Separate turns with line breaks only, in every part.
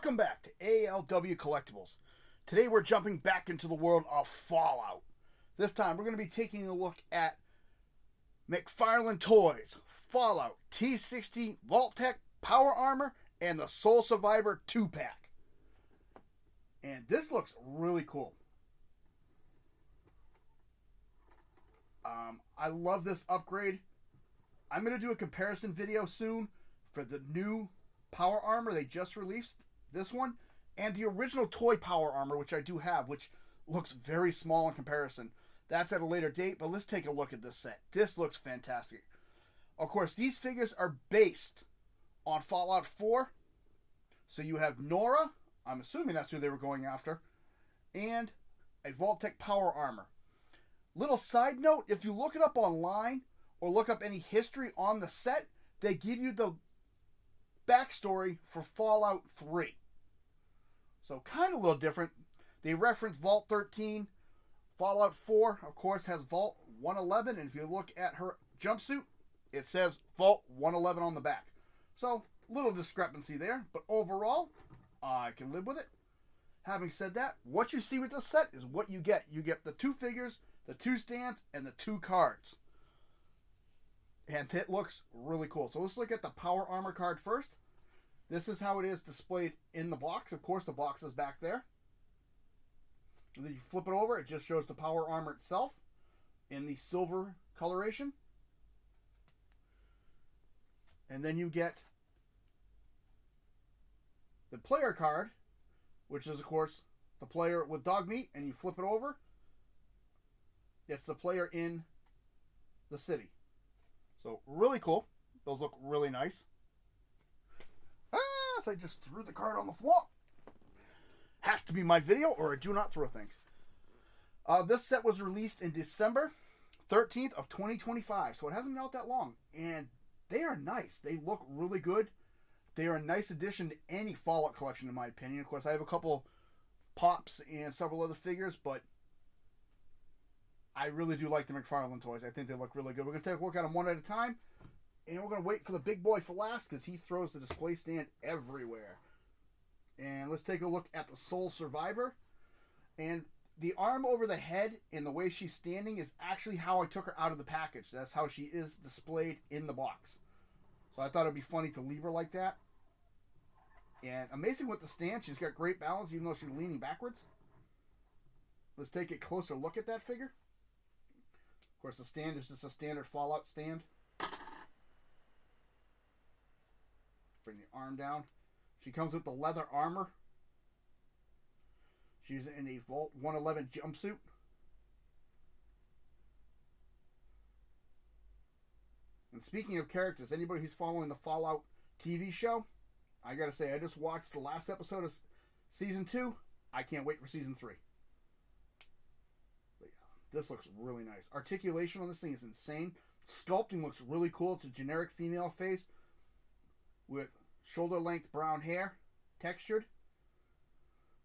Welcome back to ALW Collectibles. Today we're jumping back into the world of Fallout. This time we're going to be taking a look at McFarlane Toys, Fallout T-60 Valt Tec Power Armor, and the Soul Survivor 2-pack. And this looks really cool. I love this upgrade. I'm going to do a comparison video soon for the new Power Armor they just released, this one, and the original toy Power Armor, which I do have, which looks very small in comparison. That's at a later date, but let's take a look at this set. This looks fantastic. Of course, these figures are based on Fallout 4. So you have Nora, I'm assuming that's who they were going after, and a Valt Tec Power Armor. Little side note, if you look it up online or look up any history on the set, they give you the backstory for Fallout 3. So kind of a little different. They reference Vault 13. Fallout 4, of course, has Vault 111. And if you look at her jumpsuit, it says Vault 111 on the back. So, little discrepancy there. But overall, I can live with it. Having said that, what you see with this set is what you get. You get the 2 figures, the 2 stands, and the 2 cards. And it looks really cool. So let's look at the Power Armor card first. This is how it is displayed in the box. Of course, the box is back there. And then you flip it over. It just shows the Power Armor itself in the silver coloration. And then you get the player card, which is, of course, the player with dog meat. And you flip it over. It's the player in the city. So, really cool. Those look really nice. So I just threw the card on the floor. Has to be my video, or I do not throw things. This set was released in December 13th of 2025. So it hasn't been out that long. And they are nice. They look really good. They are a nice addition to any Fallout collection, in my opinion. Of course, I have a couple pops and several other figures, but I really do like the McFarlane toys. I think they look really good. We're going to take a look at them one at a time. And we're going to wait for the big boy for last because he throws the display stand everywhere. And let's take a look at the Soul Survivor. And the arm over the head and the way she's standing is actually how I took her out of the package. That's how she is displayed in the box. So I thought it would be funny to leave her like that. And amazing with the stand. She's got great balance even though she's leaning backwards. Let's take a closer look at that figure. Of course, the stand is just a standard Fallout stand. Bring the arm down. She comes with the leather armor. She's in a Vault 111 jumpsuit. And speaking of characters, anybody who's following the Fallout TV show, I gotta say, I just watched the last episode of Season 2. I can't wait for Season 3. But yeah, this looks really nice. Articulation on this thing is insane. Sculpting looks really cool. It's a generic female face with shoulder-length brown hair, textured.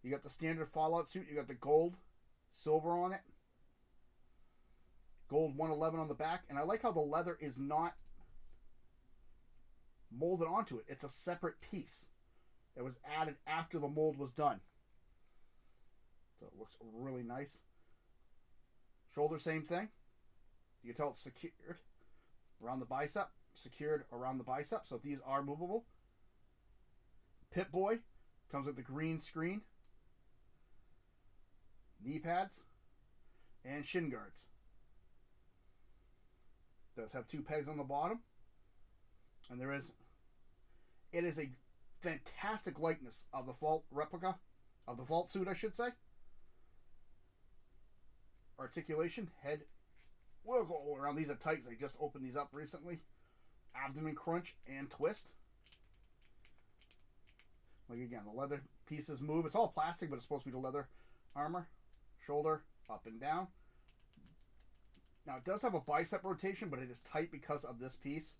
You got the standard Fallout suit. You got the gold, silver on it. Gold 111 on the back. And I like how the leather is not molded onto it. It's a separate piece that was added after the mold was done. So it looks really nice. Shoulder, same thing. You can tell it's secured around the bicep. Secured around the bicep, so these are movable. Pip-Boy comes with the green screen, knee pads, and shin guards. Does have 2 pegs on the bottom, and it is a fantastic likeness of the Vault replica, of the Vault suit, I should say. Articulation, head will go around. These are tight. I just opened these up recently. Abdomen crunch and twist. Like again, the leather pieces move. It's all plastic, but it's supposed to be the leather armor. Shoulder up and down. Now it does have a bicep rotation, but it is tight because of this piece.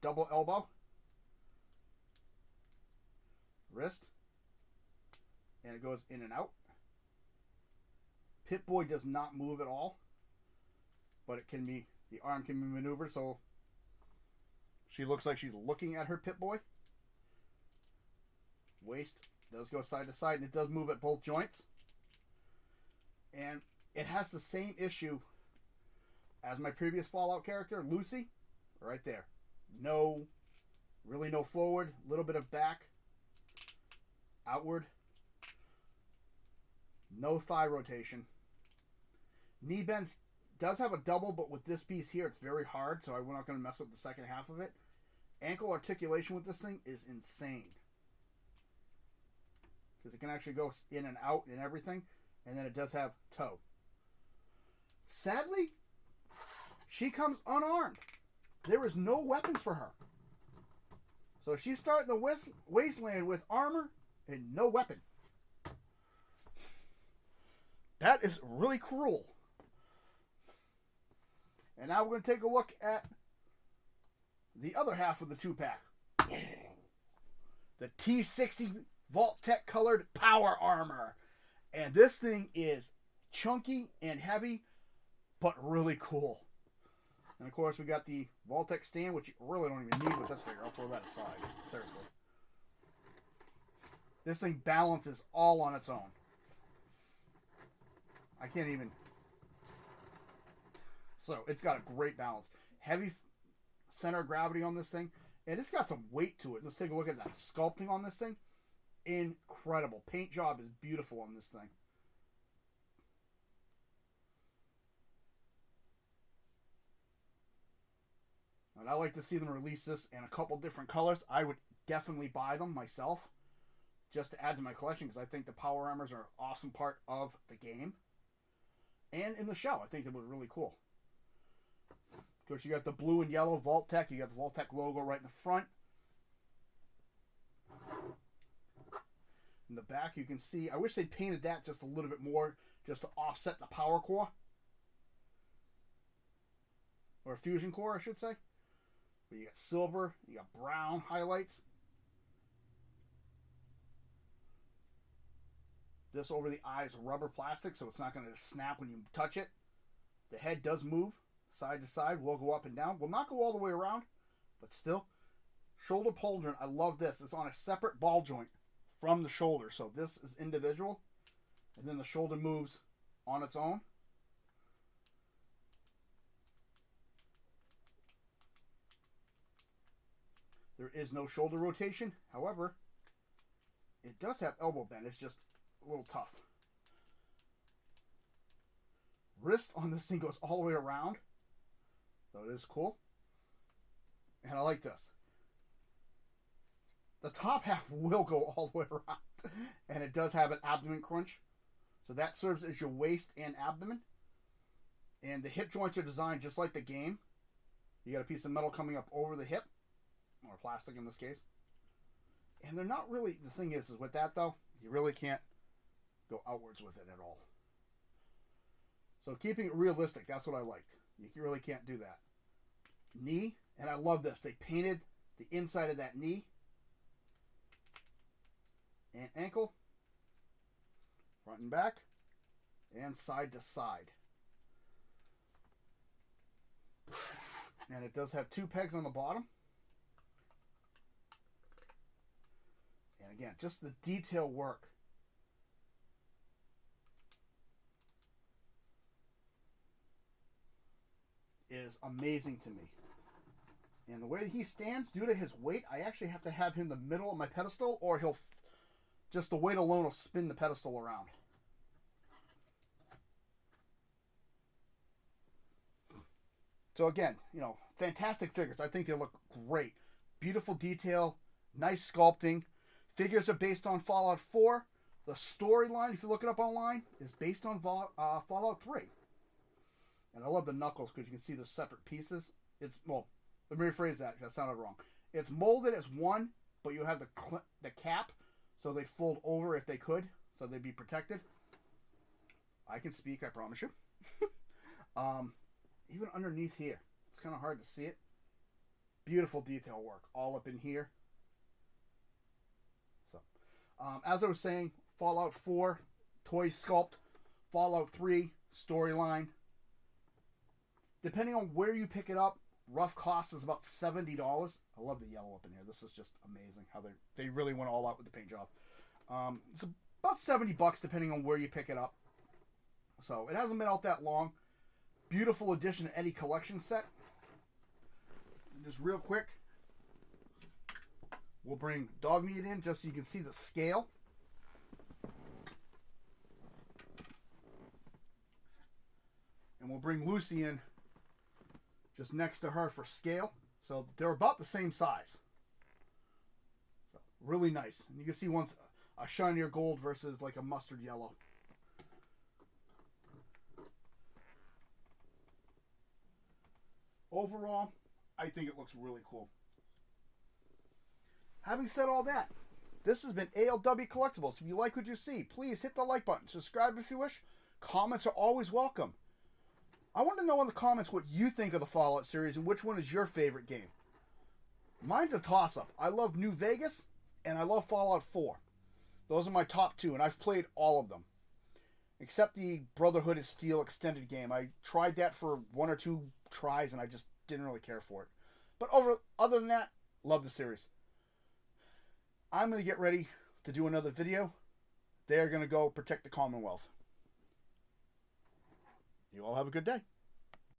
Double elbow. Wrist. And it goes in and out. Pip-Boy does not move at all, but it can be. The arm can be maneuvered, so she looks like she's looking at her Pip-Boy. Waist does go side to side, and it does move at both joints. And it has the same issue as my previous Fallout character, Lucy. Right there. Really no forward. A little bit of back. Outward. No thigh rotation. Knee bends does have a double, but with this piece here, it's very hard, so we're not going to mess with the second half of it. Ankle articulation with this thing is insane. Because it can actually go in and out and everything. And then it does have toe. Sadly, she comes unarmed. There is no weapons for her. So she's starting the wasteland with armor and no weapon. That is really cruel. And now we're going to take a look at the other half of the 2-pack. The T-60 Valt Tec colored power armor. And this thing is chunky and heavy, but really cool. And of course, we got the Valt Tec stand, which you really don't even need with this figure. I'll throw that aside. Seriously. This thing balances all on its own. I can't even. So, it's got a great balance. Heavy center of gravity on this thing. And it's got some weight to it. Let's take a look at that sculpting on this thing. Incredible. Paint job is beautiful on this thing. And I like to see them release this in a couple different colors. I would definitely buy them myself just to add to my collection because I think the power armors are an awesome part of the game. And in the show, I think it was really cool. Of course, you got the blue and yellow Valt Tec. You got the Valt Tec logo right in the front. In the back, you can see, I wish they painted that just a little bit more just to offset the power core. Or fusion core, I should say. But you got silver, you got brown highlights. This over the eyes rubber plastic, so it's not going to snap when you touch it. The head does move side to side. Will go up and down. Will not go all the way around, but still. Shoulder pauldron, I love this. It's on a separate ball joint from the shoulder. So this is individual. And then the shoulder moves on its own. There is no shoulder rotation. However, it does have elbow bend. It's just a little tough. Wrist on this thing goes all the way around. So it is cool. And I like this. The top half will go all the way around. And it does have an abdomen crunch. So that serves as your waist and abdomen. And the hip joints are designed just like the game. You got a piece of metal coming up over the hip. Or plastic in this case. And they're not really, the thing is with that though, you really can't go outwards with it at all. So keeping it realistic, that's what I liked. You really can't do that. Knee, and I love this. They painted the inside of that knee. And ankle. Front and back. And side to side. And it does have 2 pegs on the bottom. And again, just the detail work. Is amazing to me. And the way he stands, due to his weight, I actually have to have him in the middle of my pedestal, or he'll, just the weight alone will spin the pedestal around. So again, you know, fantastic figures. I think they look great. Beautiful detail, nice sculpting. Figures are based on Fallout 4. The storyline, if you look it up online, is based on Fallout 3. And I love the knuckles because you can see they're separate pieces. It's, well, let me rephrase that. That sounded wrong. It's molded as one, but you have the cap, so they'd fold over if they could, so they'd be protected. I can speak, I promise you. Even underneath here, it's kind of hard to see it. Beautiful detail work all up in here. So, as I was saying, Fallout 4, toy sculpt. Fallout 3, storyline. Depending on where you pick it up, rough cost is about $70. I love the yellow up in here. This is just amazing how they really went all out with the paint job. It's about $70 depending on where you pick it up. So it hasn't been out that long. Beautiful addition to any collection set. And just real quick, we'll bring dog meat in just so you can see the scale. And we'll bring Lucy in just next to her for scale. So they're about the same size. So really nice. And you can see one's a shinier gold versus like a mustard yellow. Overall, I think it looks really cool. Having said all that, this has been ALW Collectibles. If you like what you see, please hit the like button. Subscribe if you wish. Comments are always welcome. I want to know in the comments what you think of the Fallout series and which one is your favorite game. Mine's a toss-up. I love New Vegas and I love Fallout 4. Those are my top two, and I've played all of them. Except the Brotherhood of Steel extended game. I tried that for 1 or 2 tries and I just didn't really care for it. But other than that, love the series. I'm going to get ready to do another video. They're going to go protect the Commonwealth. You all have a good day.